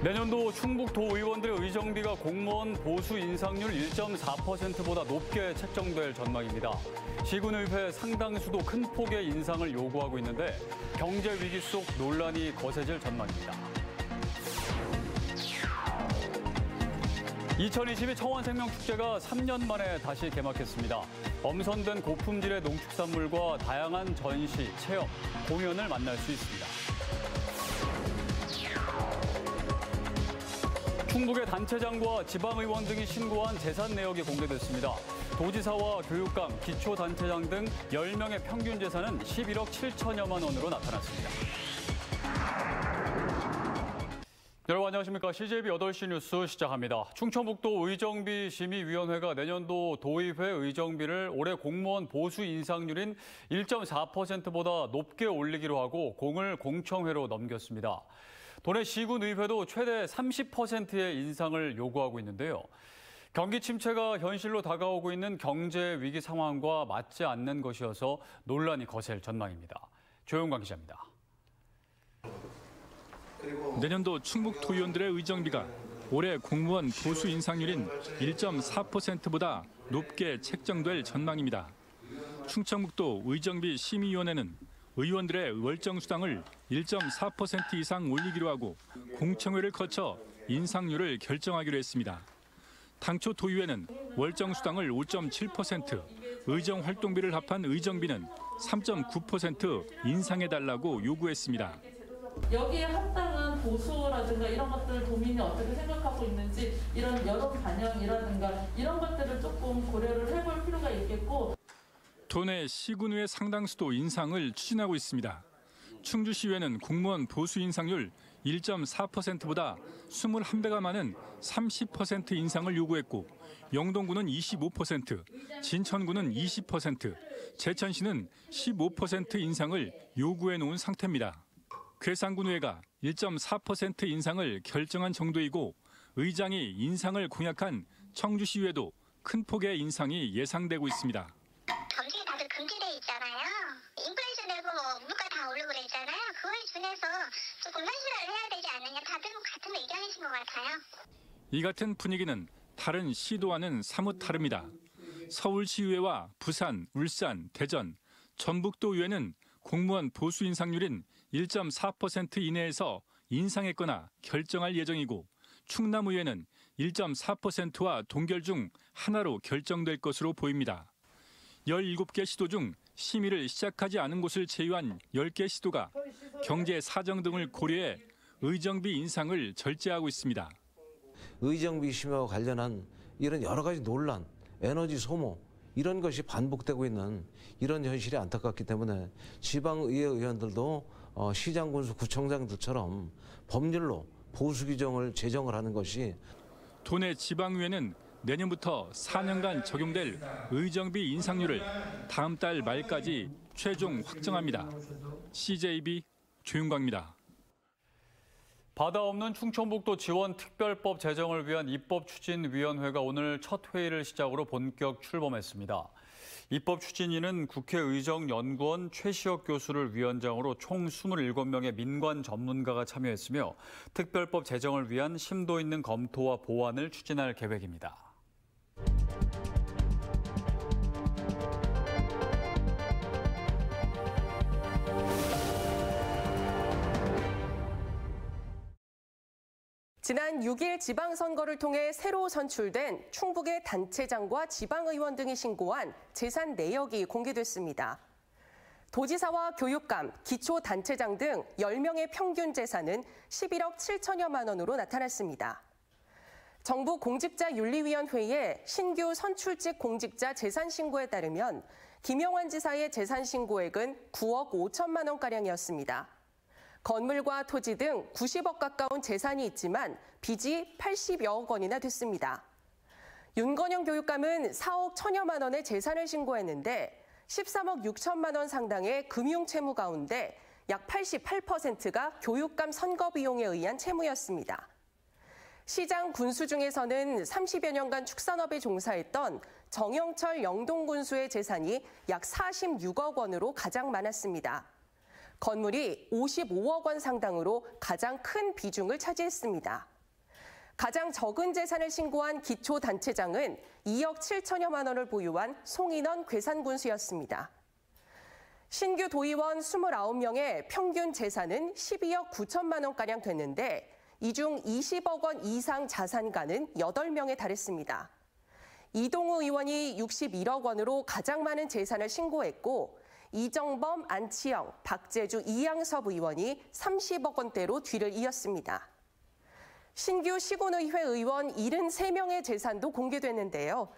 내년도 충북도 의원들의 의정비가 공무원 보수 인상률 1.4%보다 높게 책정될 전망입니다. 시군의회 상당수도 큰 폭의 인상을 요구하고 있는데 경제 위기 속 논란이 거세질 전망입니다. 2022 청원생명축제가 3년 만에 다시 개막했습니다. 엄선된 고품질의 농축산물과 다양한 전시, 체험, 공연을 만날 수 있습니다. 충북의 단체장과 지방의원 등이 신고한 재산 내역이 공개됐습니다. 도지사와 교육감, 기초단체장 등 10명의 평균 재산은 11억 7천여만 원으로 나타났습니다. 여러분 안녕하십니까. CJB 8시 뉴스 시작합니다. 충청북도 의정비 심의위원회가 내년도 도의회 의정비를 올해 공무원 보수 인상률인 1.4%보다 높게 올리기로 하고 공을 공청회로 넘겼습니다. 도내 시군의회도 최대 30%의 인상을 요구하고 있는데요. 경기 침체가 현실로 다가오고 있는 경제 위기 상황과 맞지 않는 것이어서 논란이 거셀 전망입니다. 조용관 기자입니다. 내년도 충북도의원들의 의정비가 올해 공무원 보수 인상률인 1.4%보다 높게 책정될 전망입니다. 충청북도 의정비 심의위원회는 의원들의 월정수당을 1.4% 이상 올리기로 하고 공청회를 거쳐 인상률을 결정하기로 했습니다. 당초 도의회는 월정수당을 5.7%, 의정활동비를 합한 의정비는 3.9% 인상해달라고 요구했습니다. 여기에 합당한 보수라든가 이런 것들을 도민이 어떻게 생각하고 있는지 이런 여론 반영이라든가 이런 것들을 조금 고려를 해볼 필요가 있겠고. 도내 시군의회 상당수도 인상을 추진하고 있습니다. 충주시의회는 공무원 보수 인상률 1.4%보다 21배가 많은 30% 인상을 요구했고 영동구는 25%, 진천구는 20%, 제천시는 15% 인상을 요구해 놓은 상태입니다. 괴산군의회가 1.4% 인상을 결정한 정도이고 의장이 인상을 공약한 청주시의회도 큰 폭의 인상이 예상되고 있습니다. 점진이 다들 금지돼 있잖아요. 인플레이션 되고 물가 다 오르고 그랬잖아요. 그거에 준해서 조금 현실화를 해야 되지 않느냐. 다들 같은 의견이신 것 같아요. 이 같은 분위기는 다른 시도와는 사뭇 다릅니다. 서울시의회와 부산, 울산, 대전, 전북도의회는 공무원 보수 인상률인 1.4% 이내에서 인상했거나 결정할 예정이고 충남의회는 1.4%와 동결 중 하나로 결정될 것으로 보입니다. 17개 시도 중 심의를 시작하지 않은 곳을 제외한 10개 시도가 경제 사정 등을 고려해 의정비 인상을 절제하고 있습니다. 의정비 심의와 관련한 이런 여러 가지 논란, 에너지 소모 이런 것이 반복되고 있는 이런 현실이 안타깝기 때문에 지방의회 의원들도 시장, 군수, 구청장들처럼 법률로 보수 규정을 제정을 하는 것이 도내 지방의회는 내년부터 4년간 적용될 의정비 인상률을 다음 달 말까지 최종 확정합니다. CJB 조윤광입니다. 바다 없는 충청북도 지원 특별법 제정을 위한 입법추진위원회가 오늘 첫 회의를 시작으로 본격 출범했습니다. 입법추진위는 국회의정연구원 최시혁 교수를 위원장으로 총 27명의 민관 전문가가 참여했으며 특별법 제정을 위한 심도 있는 검토와 보완을 추진할 계획입니다. 지난 6일 지방선거를 통해 새로 선출된 충북의 단체장과 지방의원 등이 신고한 재산 내역이 공개됐습니다. 도지사와 교육감, 기초단체장 등 10명의 평균 재산은 11억 7천여만 원으로 나타났습니다. 정부 공직자윤리위원회의 신규 선출직 공직자 재산 신고에 따르면 김영환 지사의 재산 신고액은 9억 5천만 원가량이었습니다. 건물과 토지 등 90억 가까운 재산이 있지만 빚이 80여억 원이나 됐습니다. 윤건영 교육감은 4억 1천여만 원의 재산을 신고했는데 13억 6천만 원 상당의 금융 채무 가운데 약 88%가 교육감 선거 비용에 의한 채무였습니다. 시장 군수 중에서는 30여 년간 축산업에 종사했던 정영철 영동군수의 재산이 약 46억 원으로 가장 많았습니다. 건물이 55억 원 상당으로 가장 큰 비중을 차지했습니다. 가장 적은 재산을 신고한 기초단체장은 2억 7천여만 원을 보유한 송인원 괴산군수였습니다. 신규 도의원 29명의 평균 재산은 12억 9천만 원가량 됐는데 이 중 20억 원 이상 자산가는 8명에 달했습니다. 이동우 의원이 61억 원으로 가장 많은 재산을 신고했고 이정범, 안치영, 박재주, 이양섭 의원이 30억 원대로 뒤를 이었습니다. 신규 시군의회 의원 73명의 재산도 공개됐는데요.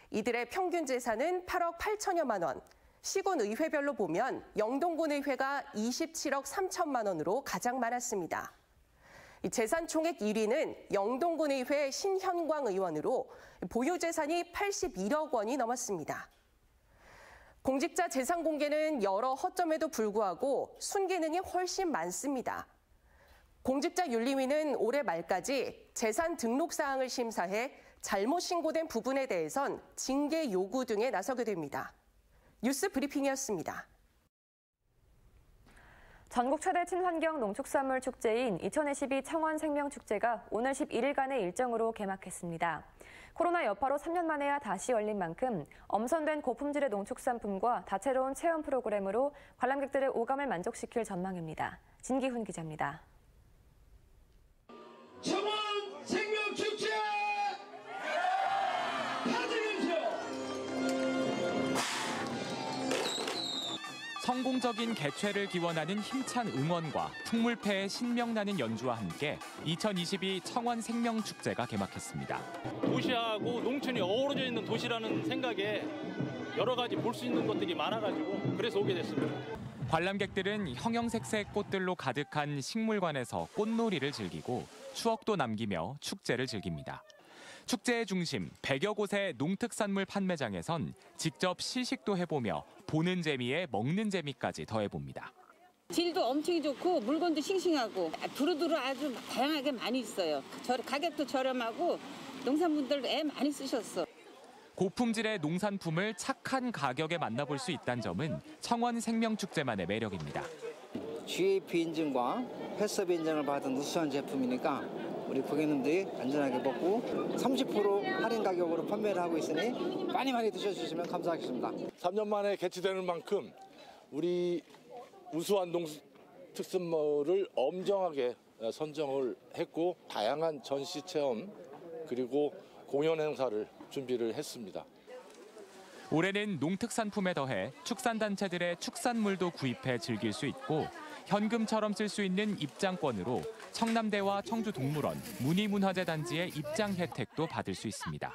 이들의 평균 재산은 8억 8천여만 원, 시군의회별로 보면 영동군의회가 27억 3천만 원으로 가장 많았습니다. 재산 총액 1위는 영동군의회 신현광 의원으로 보유 재산이 81억 원이 넘었습니다. 공직자 재산 공개는 여러 허점에도 불구하고 순기능이 훨씬 많습니다. 공직자윤리위는 올해 말까지 재산 등록 사항을 심사해 잘못 신고된 부분에 대해선 징계 요구 등에 나서게 됩니다. 뉴스 브리핑이었습니다. 전국 최대 친환경 농축산물 축제인 2022 청원생명축제가 오늘 11일간의 일정으로 개막했습니다. 코로나 여파로 3년 만에야 다시 열린 만큼 엄선된 고품질의 농축산품과 다채로운 체험 프로그램으로 관람객들의 오감을 만족시킬 전망입니다. 진기훈 기자입니다. 청원생명축제 성공적인 개최를 기원하는 힘찬 응원과 풍물패의 신명나는 연주와 함께 2022 청원생명축제가 개막했습니다. 도시하고 농촌이 어우러져 있는 도시라는 생각에 여러 가지 볼 수 있는 것들이 많아가지고 그래서 오게 됐습니다. 관람객들은 형형색색 꽃들로 가득한 식물관에서 꽃놀이를 즐기고 추억도 남기며 축제를 즐깁니다. 축제의 중심 100여 곳의 농특산물 판매장에선 직접 시식도 해보며 보는 재미에 먹는 재미까지 더해봅니다. 질도 엄청 좋고 물건도 싱싱하고 두루두루 아주 다양하게 많이 있어요. 가격도 저렴하고 농산분들도 애 많이 쓰셨어. 고품질의 농산품을 착한 가격에 만나볼 수 있다는 점은 청원생명축제만의 매력입니다. GAP 인증과 헬스업 인증을 받은 우수한 제품이니까 우리 고객님들이 안전하게 먹고 30% 할인 가격으로 판매를 하고 있으니 많이 드셔주시면 감사하겠습니다. 3년 만에 개최되는 만큼 우리 우수한 농특산물을 엄정하게 선정을 했고 다양한 전시 체험 그리고 공연 행사를 준비를 했습니다. 올해는 농특산품에 더해 축산단체들의 축산물도 구입해 즐길 수 있고 현금처럼 쓸 수 있는 입장권으로 청남대와 청주동물원, 문희문화재단지의 입장 혜택도 받을 수 있습니다.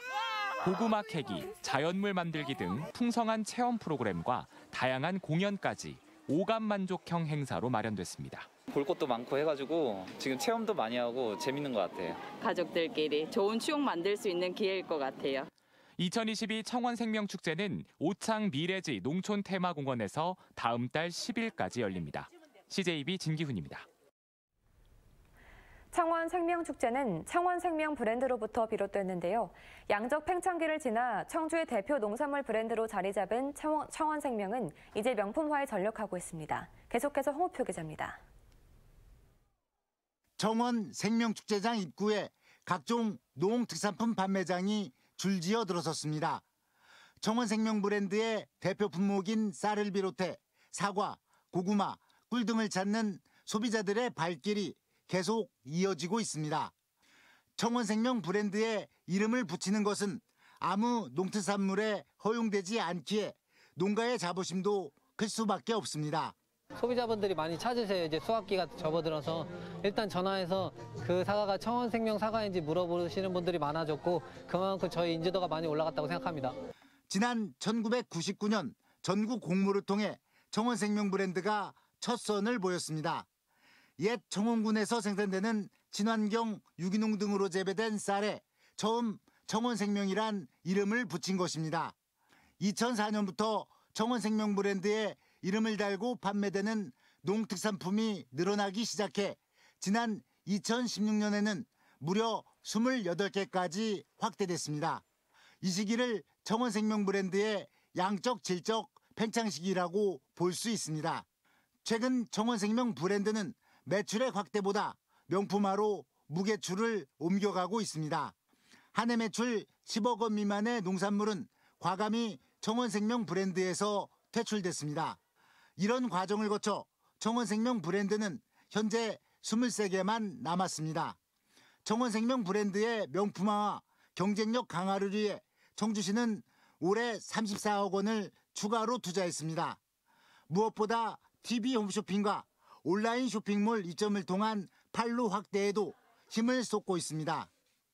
고구마 캐기, 자연물 만들기 등 풍성한 체험 프로그램과 다양한 공연까지 오감 만족형 행사로 마련됐습니다. 볼 것도 많고 해가지고 지금 체험도 많이 하고 재밌는 것 같아요. 가족들끼리 좋은 추억 만들 수 있는 기회일 것 같아요. 2022 청원생명축제는 오창 미래지 농촌 테마공원에서 다음 달 10일까지 열립니다. CJB 진기훈입니다. 청원생명축제는 청원생명 브랜드로부터 비롯됐는데요. 양적 팽창기를 지나 청주의 대표 농산물 브랜드로 자리 잡은 청원생명은 이제 명품화에 전력하고 있습니다. 계속해서 홍우표 기자입니다. 청원생명축제장 입구에 각종 농특산품 판매장이 줄지어 들어섰습니다. 청원생명 브랜드의 대표 품목인 쌀을 비롯해 사과, 고구마, 꿀 등을 찾는 소비자들의 발길이 계속 이어지고 있습니다. 청원생명 브랜드에 이름을 붙이는 것은 아무 농특산물에 허용되지 않기에 농가의 자부심도 클 수밖에 없습니다. 소비자분들이 많이 찾으세요. 이제 수확기가 접어들어서 일단 전화해서 그 사과가 청원생명 사과인지 물어보시는 분들이 많아졌고 그만큼 저희 인지도가 많이 올라갔다고 생각합니다. 지난 1999년 전국 공모를 통해 청원생명 브랜드가 첫 선을 보였습니다. 옛 청원군에서 생산되는 친환경 유기농 등으로 재배된 쌀에 처음 청원생명이란 이름을 붙인 것입니다. 2004년부터 청원생명 브랜드에 이름을 달고 판매되는 농특산품이 늘어나기 시작해 지난 2016년에는 무려 28개까지 확대됐습니다. 이 시기를 청원생명 브랜드의 양적 질적 팽창 시기라고 볼 수 있습니다. 최근 청원생명 브랜드는 매출의 확대보다 명품화로 무게추를 옮겨가고 있습니다. 한 해 매출 10억 원 미만의 농산물은 과감히 청원생명 브랜드에서 퇴출됐습니다. 이런 과정을 거쳐 청원생명 브랜드는 현재 23개만 남았습니다. 청원생명 브랜드의 명품화와 경쟁력 강화를 위해 청주시는 올해 34억 원을 추가로 투자했습니다. 무엇보다 TV 홈쇼핑과 온라인 쇼핑몰 이점을 통한 판로 확대에도 힘을 쏟고 있습니다.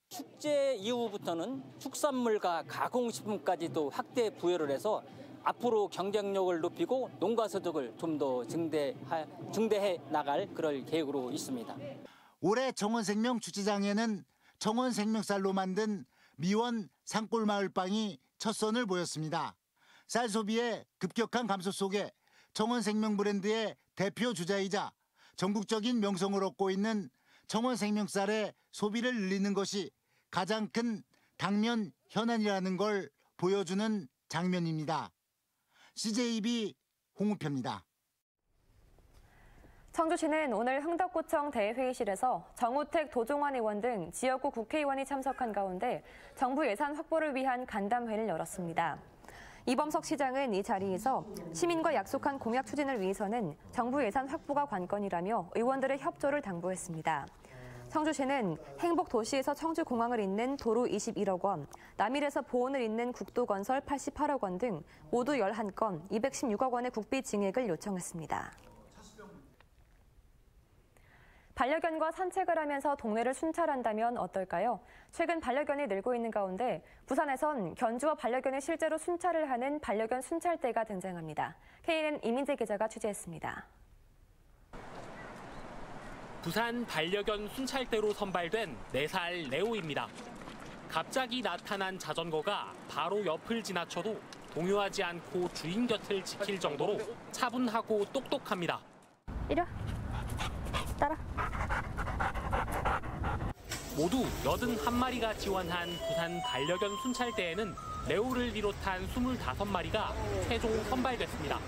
축제 이후부터는 축산물과 가공식품까지도 확대 부여를 해서 앞으로 경쟁력을 높이고 농가 소득을 좀 더 증대해 나갈 그럴 계획으로 있습니다. 올해 청원생명 축제장에는 청원생명쌀로 만든 미원 산골마을빵이 첫 선을 보였습니다. 쌀 소비의 급격한 감소 속에 청원생명 브랜드의 대표 주자이자 전국적인 명성을 얻고 있는 청원생명쌀의 소비를 늘리는 것이 가장 큰 당면 현안이라는 걸 보여주는 장면입니다. CJB 홍우표입니다. 청주시는 오늘 흥덕구청 대회의실에서 정우택 도종환 의원 등 지역구 국회의원이 참석한 가운데 정부 예산 확보를 위한 간담회를 열었습니다. 이범석 시장은 이 자리에서 시민과 약속한 공약 추진을 위해서는 정부 예산 확보가 관건이라며 의원들의 협조를 당부했습니다. 청주시는 행복도시에서 청주공항을 잇는 도로 21억 원, 남일에서 보온을 잇는 국도건설 88억 원 등 모두 11건 216억 원의 국비 증액을 요청했습니다. 반려견과 산책을 하면서 동네를 순찰한다면 어떨까요? 최근 반려견이 늘고 있는 가운데 부산에선 견주와 반려견이 실제로 순찰을 하는 반려견 순찰대가 등장합니다. KNN 이민재 기자가 취재했습니다. 부산 반려견 순찰대로 선발된 4살 레오입니다. 갑자기 나타난 자전거가 바로 옆을 지나쳐도 동요하지 않고 주인 곁을 지킬 정도로 차분하고 똑똑합니다. 이리 와. 따라. 모두 81마리가 지원한 부산 반려견 순찰대에는 레오를 비롯한 25마리가 최종 선발됐습니다.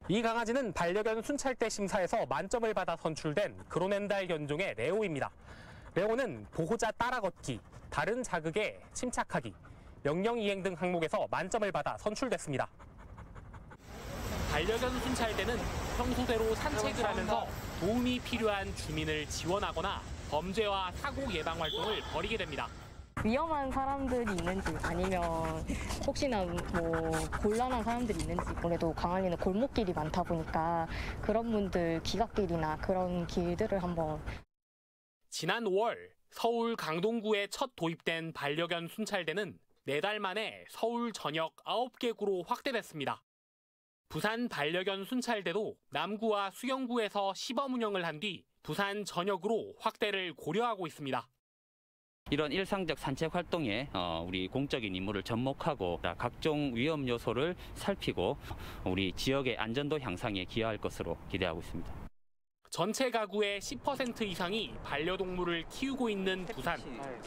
이 강아지는 반려견 순찰대 심사에서 만점을 받아 선출된 그로넨달 견종의 레오입니다. 레오는 보호자 따라걷기, 다른 자극에 침착하기, 명령 이행 등 항목에서 만점을 받아 선출됐습니다. 반려견 순찰대는 평소대로 산책을 하면서 도움이 필요한 주민을 지원하거나 범죄와 사고 예방 활동을 벌이게 됩니다. 위험한 사람들이 있는지 아니면 혹시나 뭐 곤란한 사람들이 있는지, 아무래도 광안리는 골목길이 많다 보니까 그런 분들 귀갓길이나 그런 길들을 한번. 지난 5월 서울 강동구에 첫 도입된 반려견 순찰대는 4달 만에 서울 전역 9개 구로 확대됐습니다. 부산 반려견 순찰대도 남구와 수영구에서 시범 운영을 한 뒤 부산 전역으로 확대를 고려하고 있습니다. 이런 일상적 산책 활동에 우리 공적인 임무를 접목하고 각종 위험 요소를 살피고 우리 지역의 안전도 향상에 기여할 것으로 기대하고 있습니다. 전체 가구의 10% 이상이 반려동물을 키우고 있는 부산.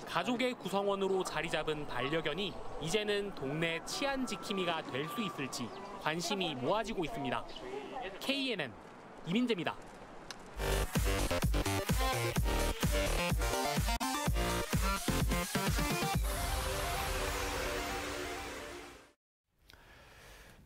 가족의 구성원으로 자리 잡은 반려견이 이제는 동네 치안 지킴이가 될 수 있을지 관심이 모아지고 있습니다. KNN 이민재입니다.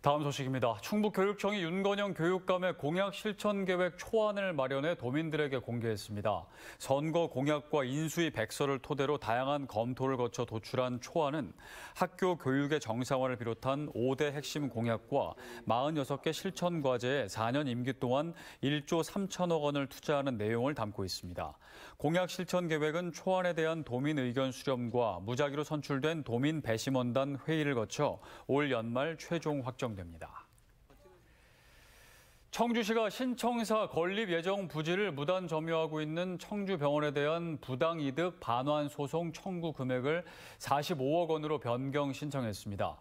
다음 소식입니다. 충북교육청이 윤건영 교육감의 공약 실천 계획 초안을 마련해 도민들에게 공개했습니다. 선거 공약과 인수위 백서를 토대로 다양한 검토를 거쳐 도출한 초안은 학교 교육의 정상화를 비롯한 5대 핵심 공약과 46개 실천 과제에 4년 임기 동안 1조 3천억 원을 투자하는 내용을 담고 있습니다. 공약 실천 계획은 초안에 대한 도민 의견 수렴과 무작위로 선출된 도민 배심원단 회의를 거쳐 올 연말 최종 확정됩니다. 청주시가 신청사 건립 예정 부지를 무단 점유하고 있는 청주병원에 대한 부당이득 반환 소송 청구 금액을 45억 원으로 변경 신청했습니다.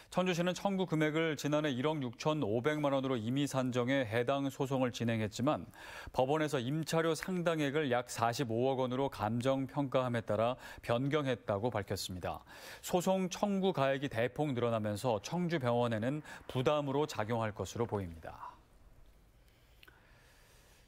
청주시는 청구 금액을 지난해 1억 6,500만 원으로 임의 산정해 해당 소송을 진행했지만 법원에서 임차료 상당액을 약 45억 원으로 감정 평가함에 따라 변경했다고 밝혔습니다. 소송 청구 가액이 대폭 늘어나면서 청주병원에는 부담으로 작용할 것으로 보입니다.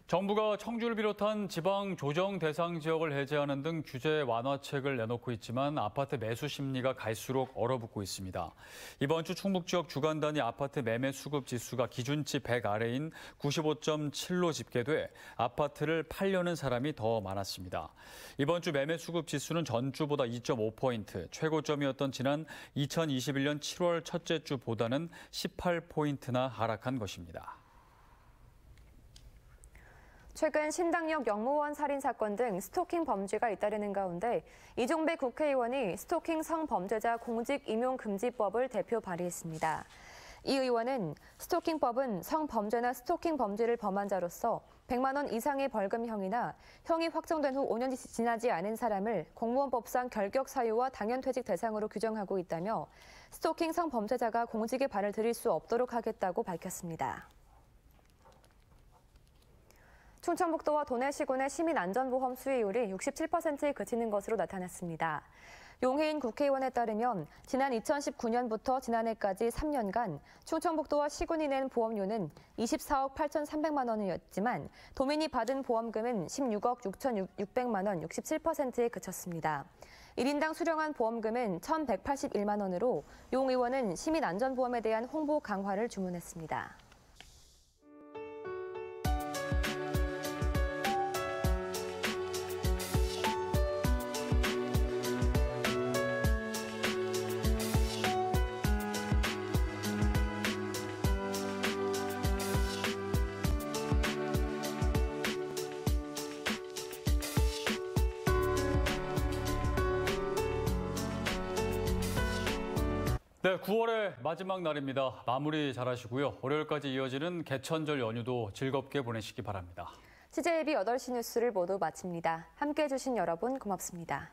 정부가 청주를 비롯한 지방 조정 대상 지역을 해제하는 등 규제 완화책을 내놓고 있지만 아파트 매수 심리가 갈수록 얼어붙고 있습니다. 이번 주 충북 지역 주간 단위 아파트 매매 수급 지수가 기준치 100 아래인 95.7로 집계돼 아파트를 팔려는 사람이 더 많았습니다. 이번 주 매매 수급 지수는 전주보다 2.5포인트, 최고점이었던 지난 2021년 7월 첫째 주보다는 18포인트나 하락한 것입니다. 최근 신당역 영무원 살인 사건 등 스토킹 범죄가 잇따르는 가운데 이종배 국회의원이 스토킹 성범죄자 공직임용금지법을 대표 발의했습니다. 이 의원은 스토킹법은 성범죄나 스토킹 범죄를 범한 자로서 100만 원 이상의 벌금형이나 형이 확정된 후 5년이 지나지 않은 사람을 공무원법상 결격 사유와 당연퇴직 대상으로 규정하고 있다며 스토킹 성범죄자가 공직에 발을 들일 수 없도록 하겠다고 밝혔습니다. 충청북도와 도내시군의 시민안전보험 수혜율이 67%에 그치는 것으로 나타났습니다. 용해인 국회의원에 따르면 지난 2019년부터 지난해까지 3년간 충청북도와 시군이 낸 보험료는 24억 8,300만 원이었지만 도민이 받은 보험금은 16억 6,600만 원, 67%에 그쳤습니다. 1인당 수령한 보험금은 1,181만 원으로 용 의원은 시민안전보험에 대한 홍보 강화를 주문했습니다. 네, 9월의 마지막 날입니다. 마무리 잘하시고요. 월요일까지 이어지는 개천절 연휴도 즐겁게 보내시기 바랍니다. CJB 8시 뉴스를 모두 마칩니다. 함께해 주신 여러분 고맙습니다.